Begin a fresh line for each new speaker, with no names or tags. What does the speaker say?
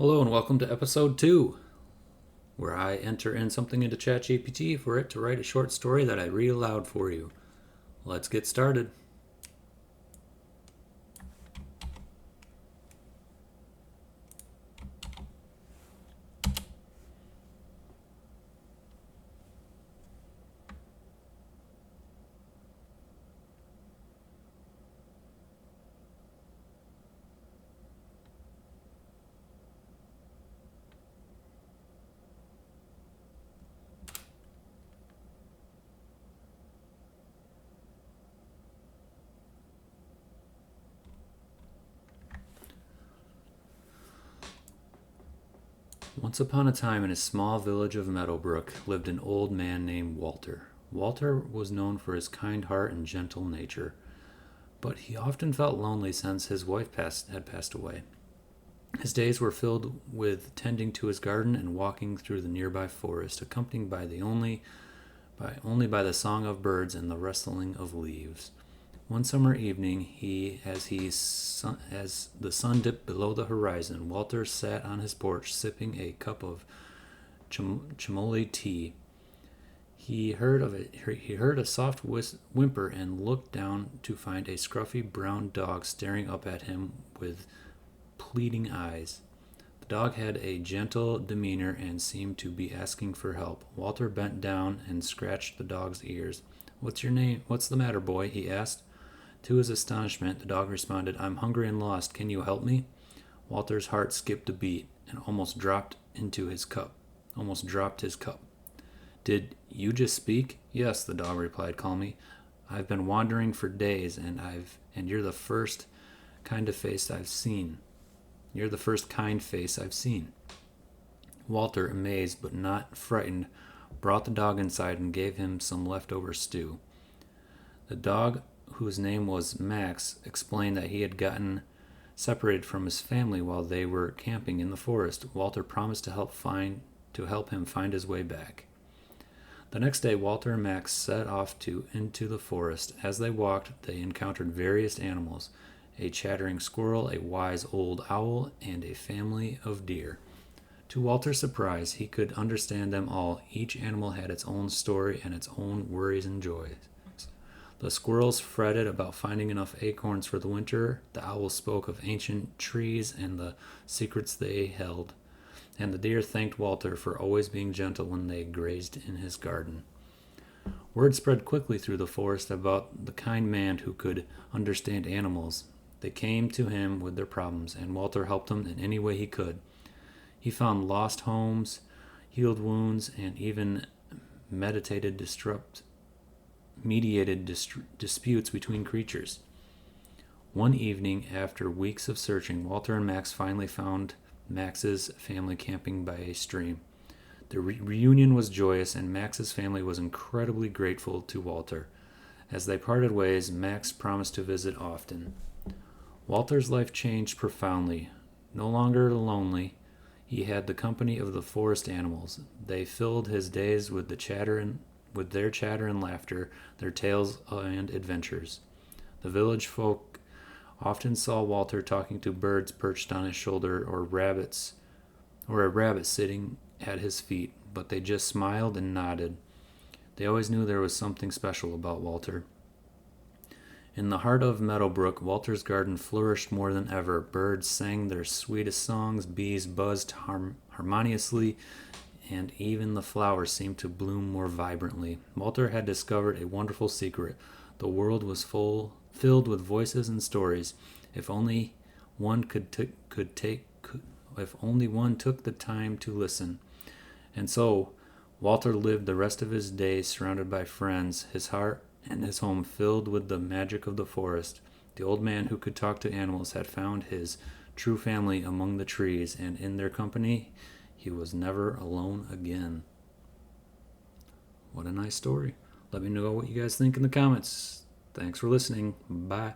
Hello and welcome to episode 2, where I enter in something into ChatGPT for it to write a short story that I read aloud for you. Let's get started. Once upon a time in a small village of Meadowbrook lived an old man named Walter. Walter was known for his kind heart and gentle nature, but he often felt lonely since his wife had passed away. His days were filled with tending to his garden and walking through the nearby forest, accompanied by only by the song of birds and the rustling of leaves. One summer evening, as the sun dipped below the horizon, Walter sat on his porch sipping a cup of chamomile tea. He heard a soft whimper and looked down to find a scruffy brown dog staring up at him with pleading eyes. The dog had a gentle demeanor and seemed to be asking for help. Walter bent down and scratched the dog's ears. "What's your name? What's the matter, boy?" he asked. To his astonishment, the dog responded, "I'm hungry and lost. Can you help me?" Walter's heart skipped a beat and almost dropped his cup. "Did you just speak?" "Yes," the dog replied calmly. "I've been wandering for days and you're the first kind of face I've seen. You're the first kind face I've seen." Walter, amazed but not frightened, brought the dog inside and gave him some leftover stew. The dog, whose name was Max, explained that he had gotten separated from his family while they were camping in the forest. Walter promised to help him find his way back. The next day, Walter and Max set off into the forest. As they walked, they encountered various animals: a chattering squirrel, a wise old owl, and a family of deer. To Walter's surprise, he could understand them all. Each animal had its own story and its own worries and joys. The squirrels fretted about finding enough acorns for the winter. The owls spoke of ancient trees and the secrets they held. And the deer thanked Walter for always being gentle when they grazed in his garden. Word spread quickly through the forest about the kind man who could understand animals. They came to him with their problems, and Walter helped them in any way he could. He found lost homes, healed wounds, and even mediated disputes between creatures. One evening, after weeks of searching, Walter and Max finally found Max's family camping by a stream. The reunion was joyous, and Max's family was incredibly grateful to Walter. As they parted ways, Max promised to visit often. Walter's life changed profoundly. No longer lonely, he had the company of the forest animals. They filled his days with their chatter and laughter, their tales and adventures. The village folk often saw Walter talking to birds perched on his shoulder or a rabbit sitting at his feet, but they just smiled and nodded. They always knew there was something special about Walter. In the heart of Meadowbrook, Walter's garden flourished more than ever. Birds sang their sweetest songs, bees buzzed harmoniously, and even the flowers seemed to bloom more vibrantly. Walter had discovered a wonderful secret. The world was filled with voices and stories. If only one if only one took the time to listen. And so, Walter lived the rest of his days surrounded by friends, his heart and his home filled with the magic of the forest. The old man who could talk to animals had found his true family among the trees, and in their company, he was never alone again. What a nice story. Let me know what you guys think in the comments. Thanks for listening. Bye.